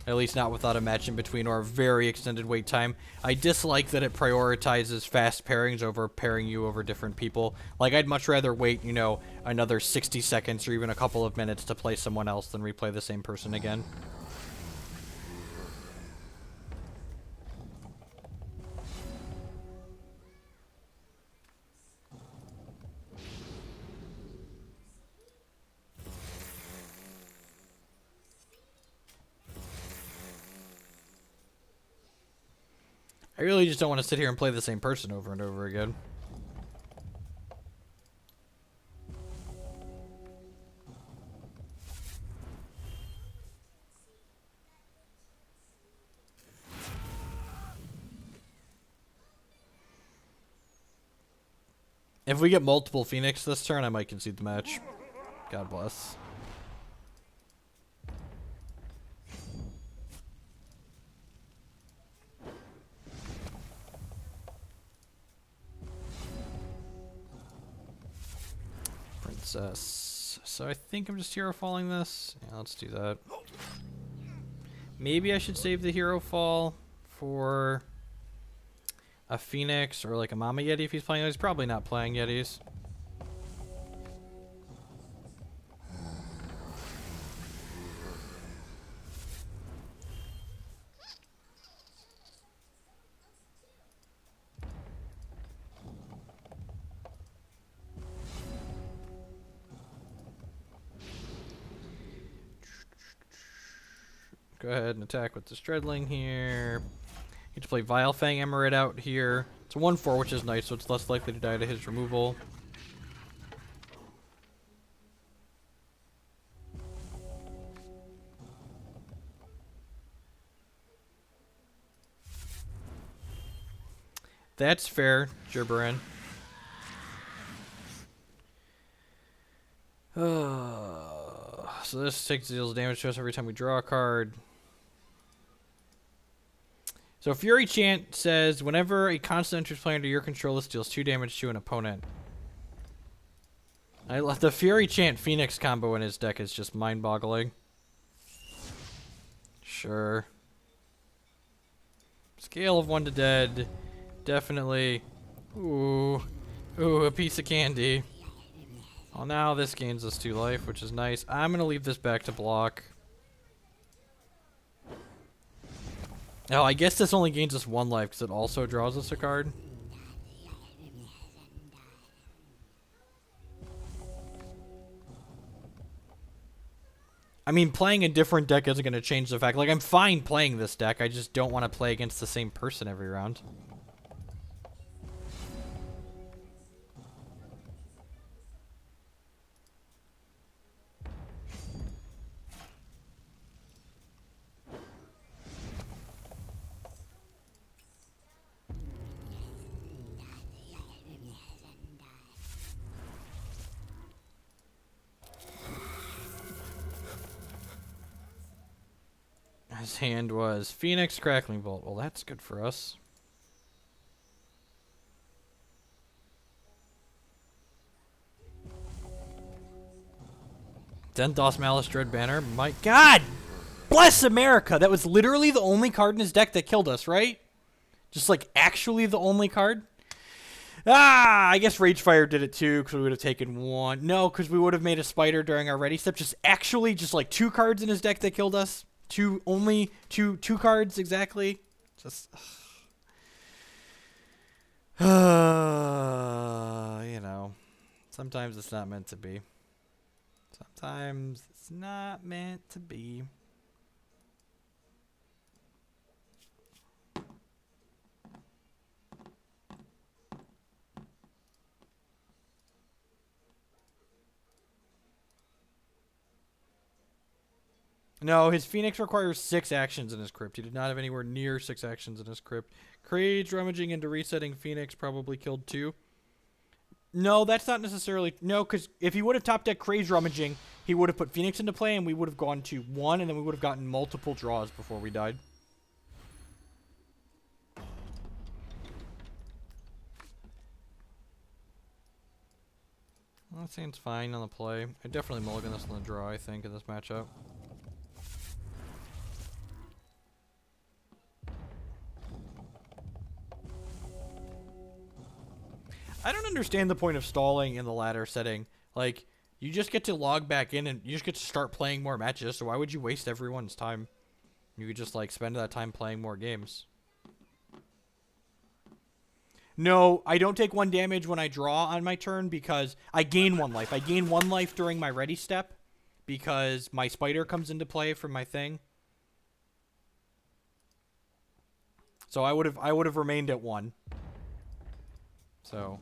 At least not without a match in between or a very extended wait time. I dislike that it prioritizes fast pairings over pairing you over different people. Like, I'd much rather wait, another 60 seconds or even a couple of minutes to play someone else than replay the same person again. I really just don't want to sit here and play the same person over and over again. If we get multiple Phoenix this turn, I might concede the match. God bless. So I think I'm just hero falling this. Yeah, let's do that. Maybe I should save the hero fall for a Phoenix or like a Mama Yeti if he's playing. He's probably not playing Yetis. Go ahead and attack with the Stredling here. Get to play Vilefang Emirate out here. It's a 1/4, which is nice, so it's less likely to die to his removal. That's fair, Gibberin. So this deals damage to us every time we draw a card. So Fury Chant says, whenever a constant enters play under your control, this deals 2 damage to an opponent. I love the Fury Chant Phoenix combo in his deck is just mind-boggling. Sure. Scale of 1 to dead. Definitely Ooh. Ooh, a piece of candy. Well, now this gains us 2 life, which is nice. I'm going to leave this back to block. Oh, I guess this only gains us 1 life because it also draws us a card. I mean, playing a different deck isn't going to change the fact. Like, I'm fine playing this deck. I just don't want to play against the same person every round. His hand was Phoenix, Crackling Bolt. Well, that's good for us. Denthos, Malice, Dread Banner. My God! Bless America! That was literally the only card in his deck that killed us, right? Just like actually the only card? Ah, I guess Ragefire did it too, because we would have taken 1. No, because we would have made a spider during our ready step. Just actually, just like 2 cards in his deck that killed us. Only two cards exactly. Just, you know, sometimes it's not meant to be. Sometimes it's not meant to be. No, his Phoenix requires 6 actions in his crypt. He did not have anywhere near 6 actions in his crypt. Crage rummaging into resetting Phoenix probably killed 2. No, that's not necessarily... No, because if he would have top deck Crage rummaging, he would have put Phoenix into play, and we would have gone to 1, and then we would have gotten multiple draws before we died. Well, that seems fine on the play. I definitely mulligan this on the draw, I think, in this matchup. I don't understand the point of stalling in the ladder setting. Like, you just get to log back in and you just get to start playing more matches, so why would you waste everyone's time? You could just, like, spend that time playing more games. No, I don't take 1 damage when I draw on my turn because I gain 1 life. I gain 1 life during my ready step because my spider comes into play from my thing. So I would have remained at 1. So,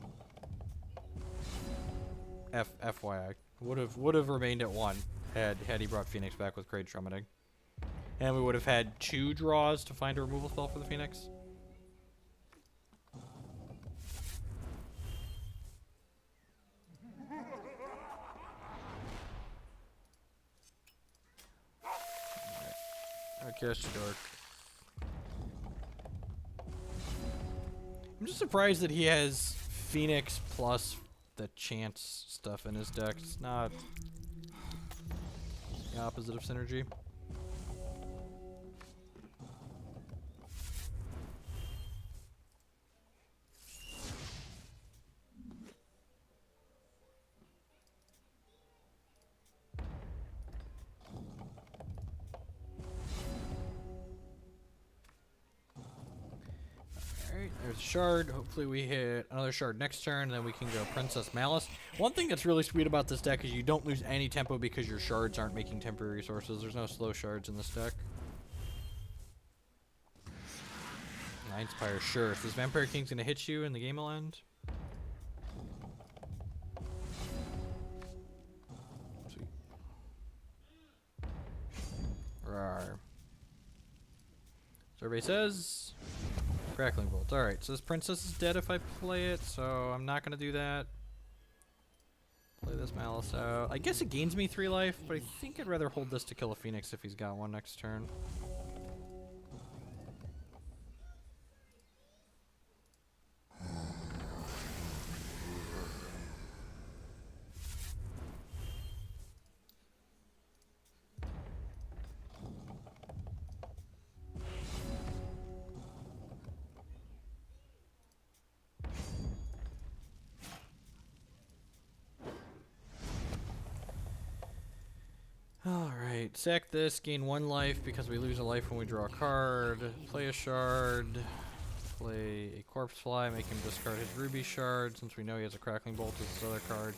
FYI, would have remained at 1 had he brought Phoenix back with Crage Summoning, and we would have had 2 draws to find a removal spell for the Phoenix. Alright, cast your Dark. I'm just surprised that he has Phoenix plus the chance stuff in his deck. It's not the opposite of synergy. Alright, there's a shard. Hopefully we hit another shard next turn, and then we can go Princess Malice. One thing that's really sweet about this deck is you don't lose any tempo because your shards aren't making temporary resources. There's no slow shards in this deck. Inspire, sure. If this Vampire King's gonna hit you and the game will end. Sweet. Rawr. Survey says Crackling Bolt. Alright, so this princess is dead if I play it, so I'm not gonna do that. Play this Malice out. I guess it gains me 3 life, but I think I'd rather hold this to kill a Phoenix if he's got one next turn. Alright, sack this, gain 1 life because we lose a life when we draw a card. Play a shard. Play a corpse fly, make him discard his ruby shard since we know he has a crackling bolt as his other card.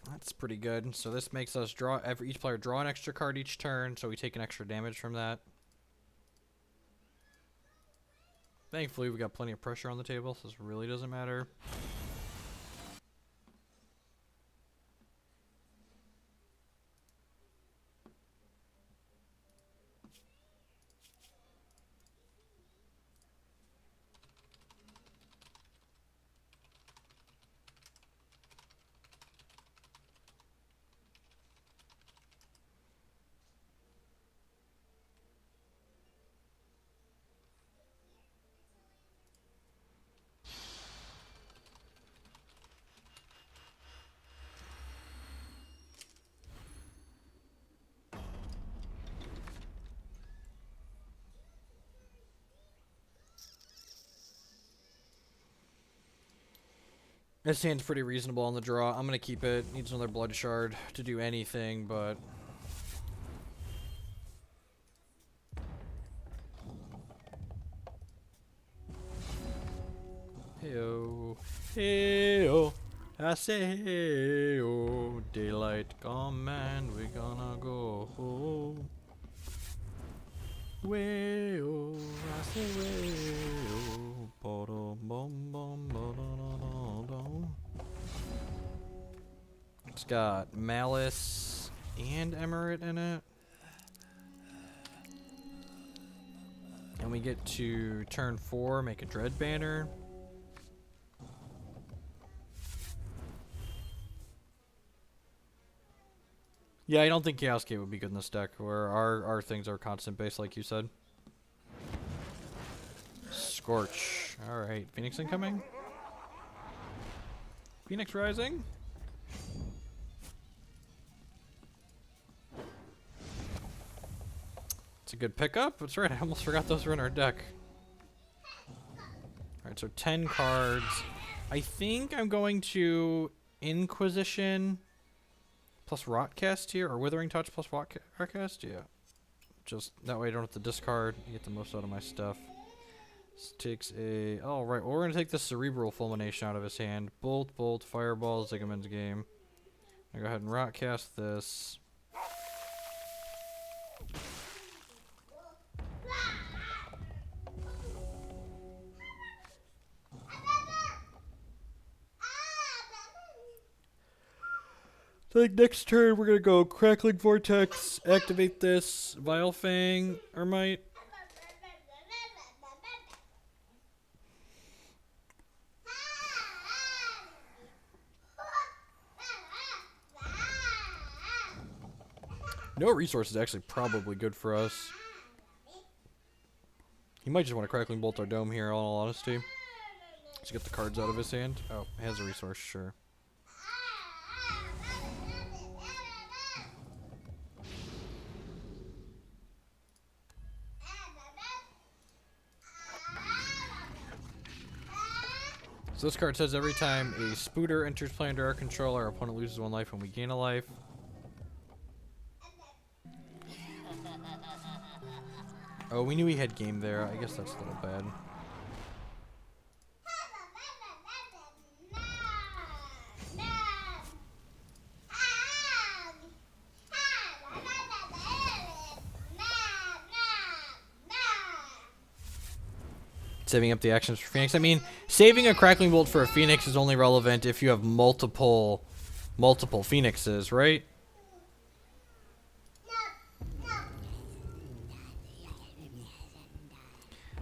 That's pretty good. So this makes us draw each player draw an extra card each turn, so we take an extra damage from that. Thankfully, we got plenty of pressure on the table, so this really doesn't matter. This hand's pretty reasonable on the draw. I'm gonna keep it. Needs another blood shard to do anything, but hey-o, hey-o, I say hey-o, daylight come and we gonna go home. Way-o, I say way-o, ba-dum-bum-bum-ba-da-da-da-dum. It's got Malice and Emirate in it. And we get to turn 4, make a Dread Banner. Yeah, I don't think Chaos Gate would be good in this deck, where our things are constant base, like you said. Scorch. Alright, Phoenix incoming. Phoenix Rising. It's a good pickup. That's right, I almost forgot those were in our deck. Alright, so 10 cards. I think I'm going to Inquisition plus Rotcast here, or Withering Touch plus Rotcast, yeah. Just that way I don't have to discard, get the most out of my stuff. This takes a, oh right, well, we're gonna take the Cerebral Fulmination out of his hand. Bolt, Fireball, Ziggman's Game. I'll go ahead and Rotcast this. I think next turn we're gonna go Crackling Vortex, activate this, Vile Fang, Ermite. No resource is actually probably good for us. He might just want to Crackling Bolt our Dome here, in all honesty. To get the cards out of his hand. Oh, has a resource, sure. So this card says every time a Spooter enters play under our control, our opponent loses 1 life and we gain a life. Oh, we knew he had game there. I guess that's a little bad. Saving up the actions for Phoenix. I mean, saving a Crackling Bolt for a Phoenix is only relevant if you have multiple Phoenixes, right?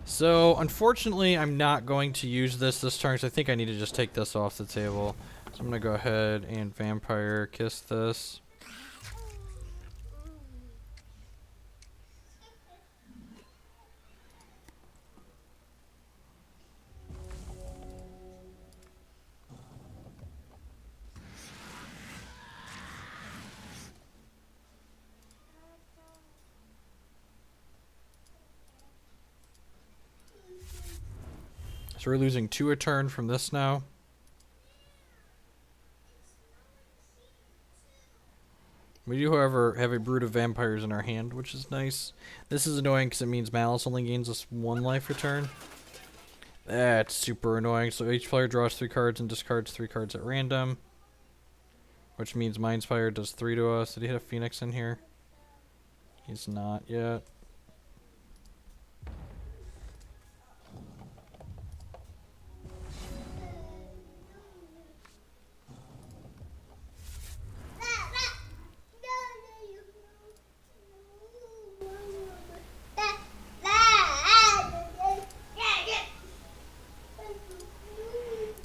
So, unfortunately, I'm not going to use this turn, so I think I need to just take this off the table. So I'm going to go ahead and Vampire Kiss this. So we're losing 2 a turn from this now. We do, however, have a brood of vampires in our hand, which is nice. This is annoying because it means Malice only gains us 1 life a turn. That's super annoying. So each player draws 3 cards and discards 3 cards at random. Which means Mindspire does 3 to us. Did he hit a Phoenix in here? He's not yet.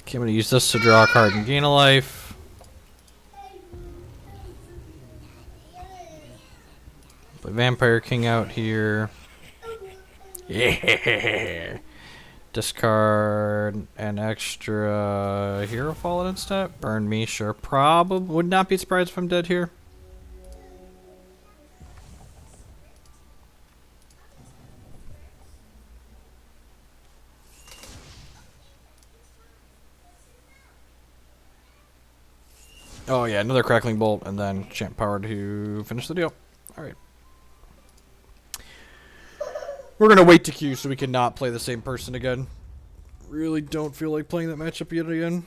Okay, I'm going to use this to draw a card and gain a life. Put Vampire King out here. Yeah. Discard an extra Hero Fallen instead. Burn me, sure. Probably would not be surprised if I'm dead here. Oh yeah, another Crackling Bolt, and then Champ Power to finish the deal. Alright. We're gonna wait to queue so we can not play the same person again. Really don't feel like playing that matchup yet again.